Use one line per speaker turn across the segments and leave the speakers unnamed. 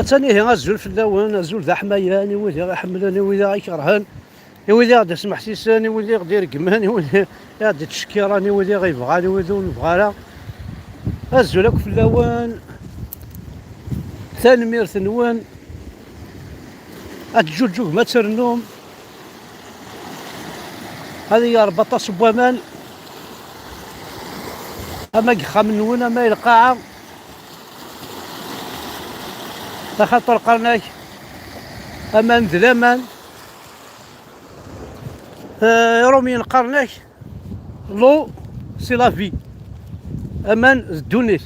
ثاني هي غزول في اللون زول ذا حمايان ويدي غيحملان ويدي غيكرهان ويدي غادي يسمح سيسان ويدي غادي يرقمان ويدي غادي تشكيراني ويدي غيبغاني ويدي ونبغالا غزولك في اللون ثاني مير ثنوان الجوج ما ترنوم هذه هي 14 بوامان اما خام نون اما القاعه خاطر قرناك اما ذلامان روميين قرناك لو سي لافي امان الدونيت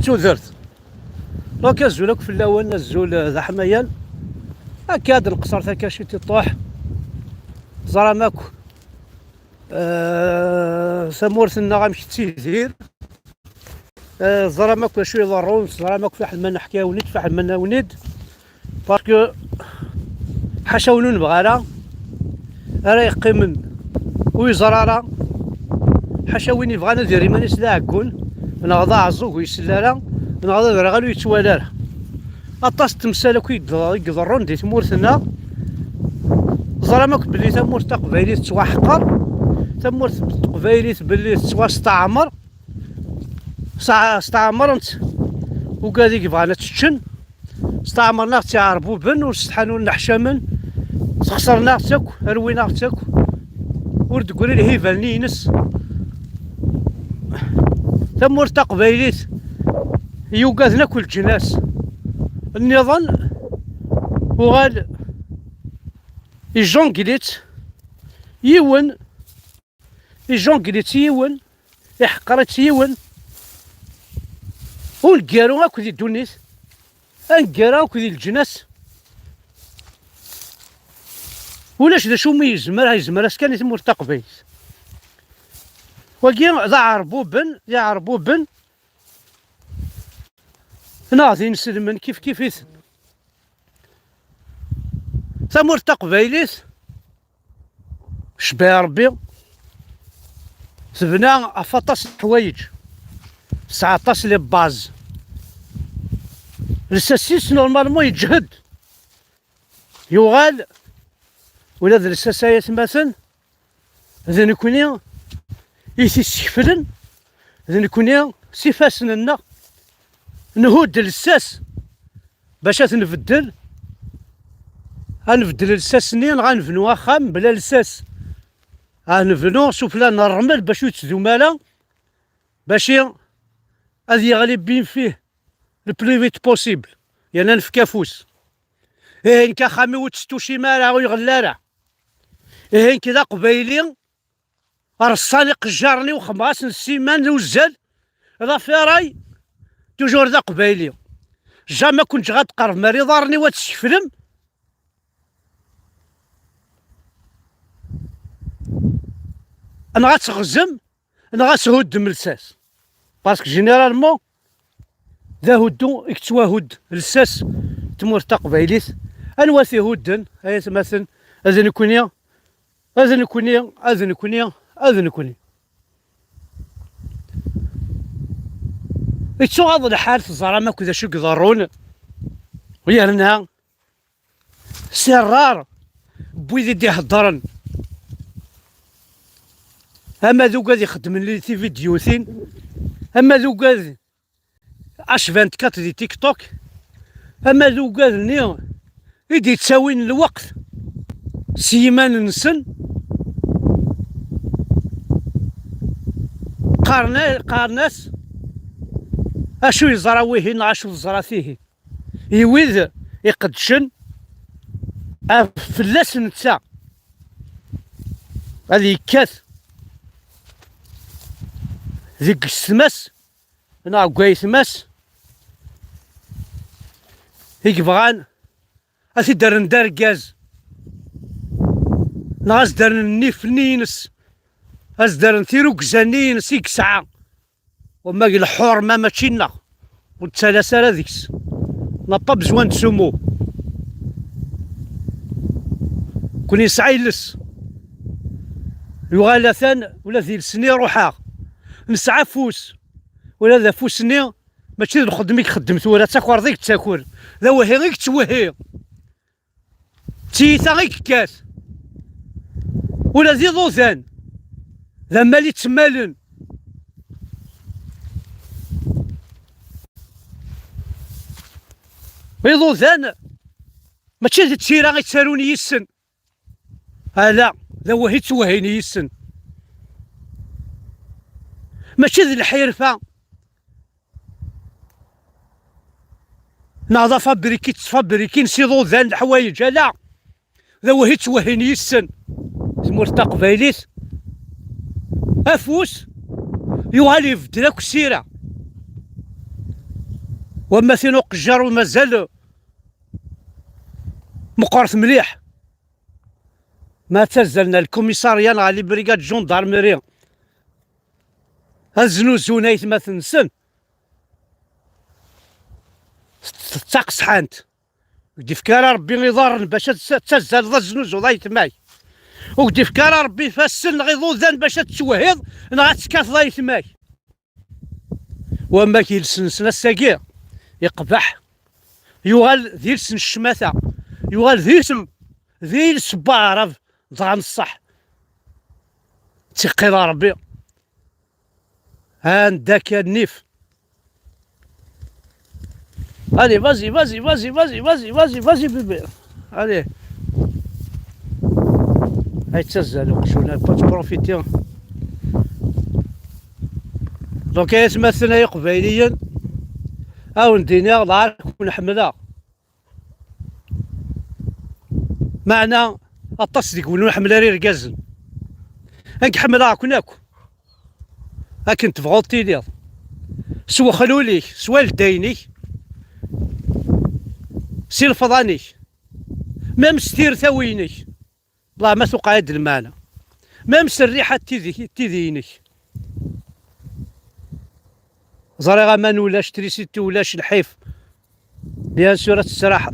تودرت دونك الزولك في اللون الزول ذا حمايان هكا هاد القصر ثاكا شي تطوح زراماكو سمورثنا غنمشي تيدير زراماكو شويه ضرون زراماكو فاحل ما نحكيها ونيت فاحل ما نونيد باسكو حاشاونو نبغالا راه يقيمن ويزرارا حاشا وين يبغانا ديري مانيس لا عكون نغضا عزوك ويسلالا نغضا درغالو يتوالالا اطاس تمثال كي يضرون دي تمورثنا زراماك بلي تمورث تقبايلي تتوحقر تمورث تقبايلي بلي تستعمر استعمرت وكاديك بغانا تشن استعمرنا تعربو بن وستحانو نحشامن خسرنا تاك روينا تاك ورد تقولي الهيفا نينس تمورث تقبايليت يوقاذنا كل جناس النظام وغال يجونكليت يون يجونكليت يون يحقرت يون ونقارو هاكو ديال الدونيت نقارو هاكو ديال الجناس ولاش ذا شو يزمر اسكان تمور تقبيت وكي ذا عربو بن ناضي نسلمن كيف كيفيت تمور تقبايليت شبه ربي سبنا افطاس حوايج 19 لي باز الساسيس نورمالمون يجهد يغال ولا ذا الساسايات مثلا ذا نكوني يتسكفلن ذا نكوني سيفاسننا نهود الساس باش تنفدل غنفدل الساس نين غنبنو اخام بلا الساس غنبنو سفلا نرمل باش يتسدو مالا باش هادي يغلب بين فيه البليفيت بوسيبل يعني نفكافوس نكا خامي وتستو شي مالا ويغلارا كذا قبايلي رصاني قجارني وخماس السيمان وزال هذا في راي توجور ذا قبايلي جا كنت غتقرب ماري ضارني وتسفلم انا غتغزم انا غتهد من الساس باسكو جينيرالمون ذا هدو اكتوا هد الساس تمور تقبايليت انواسي هدن هاي مثلا اذن كونيا اذن كونيا اذن كونيا اذن كونيا يتسو غاض الحال في الزرامة كذا شو يضرون ويرنا سرار بويدي دي هضرن اما ذو قاعد يخدم لي في فيديوثين اما ذو قاعد اش 24 دي تيك توك اما ذو قاعد نيو يدي تساوين الوقت سيمان نسن قارناس اشو يزرا ويهن اشو يزرا فيه يويذ يقدشن فلاس نتا هذه كاث ذيك السماس انا عقاي سماس هيك بغان اثي دارن دار كاز ناس دارن النيف نينس از دارن ثيرو كزانين سيك ساعة وما الحور ما ماشينا والثلاثة هذيكس نابا بزوان تسمو كون يسعيلس يغالثان ولا ذي السني روحا نسعى فوس ولا ذا فوسني ماشي نخدمك خدمت ولا تاكل ضيك تاكل، لا وهي غيك توهي تيتا غيك كاس ولا زي ضوزان ذا مالي تمالن. ضوزان ماشي هاد التيرا غيتسالوني يسن، لا لا وهي توهيني يسن، ماشي ذي الحرفة ناضا فابريكي تفابريكي نسيضو ذان الحوايج، لا ذا وهي توهيني يسن. زمورتا قبايليت افوس يوهال يبدل اك السيرة، وما ثينو قجار ومازال مقرث مليح. ما تزلنا الكوميساريا غالي بريغاد جوندارمري هزنو زونايت ما تنسن تاقس حانت ودي فكار ربي غيضارن باش تزال ذا الزنوز وضايت ماي، ودي فكار ربي فاسن غيضو ذان باش تشوهيض نغاتكاث ضايت ماي. وما كيلسنسنا الساقير يقبح يوغال ذي لسن الشماثة، يوغال ذي السبارة ضغن الصح تقي ربي هانداك النيف. Allez, vas-y, vas-y, vas-y, vas-y, vas-y, vas-y, vas-y, bébé. Allez. Allez, تسزل وقشونا با تبروفيتي. دونك يتمثلنا قبايليا أو ندينا ضعف ونحملها. معنا الطاس ديك ولو نحملها رير كازن. هاك حملها كناكو. هاك تبغوا تيليض. سوا خلوليك سوا لدينيك. سير فضانيك مام ستير ثوينك والله ما توقع هاد المعنى مام الريحة تيذينك زريغا ما ولاش تريسيتي ولاش الحيف بيان سور الصراحة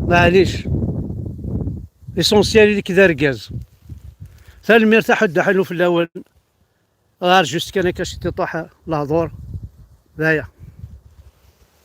معليش ليسونسيال اللي كذا ركاز ثاني مرتاح حلو في الاول غير جوست كان كاش تطاح الهضور ذايا.